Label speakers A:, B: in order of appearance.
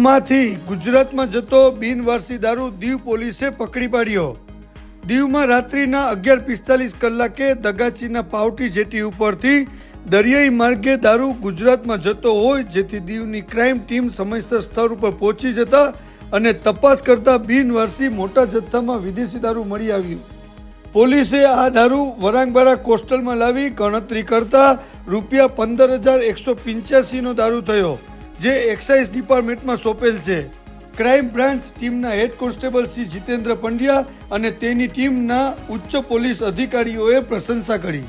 A: દીવમાંથી ગુજરાતમાં જતો બિનવારસી દારૂ દીવ પોલીસે પકડી પાડ્યો। દીવમાં રાત્રિના 11:45 કલાકે દગાચીના પાવટી જેટી ઉપરથી દરિયાઈ માર્ગે દારૂ ગુજરાતમાં જતો હોય, જેથી દીવની ક્રાઇમ ટીમ સમયસર સ્થળ ઉપર પહોંચી જતા અને તપાસ કરતા બિનવારસી મોટા જથ્થામાં વિદેશી દારૂ મળી આવ્યું। પોલીસે આ દારૂ વરાંગબારા કોસ્ટલમાં લાવી ગણતરી કરતા ₹15,185 નો દારૂ થયો, જે એક્સાઇઝ ડિપાર્ટમેન્ટમાં સોંપેલ છે। ક્રાઇમ બ્રાન્ચ ટીમના હેડ કોન્સ્ટેબલ શ્રી જીતેન્દ્ર પંડ્યા અને તેની ટીમના ઉચ્ચ પોલીસ અધિકારીઓએ પ્રશંસા કરી।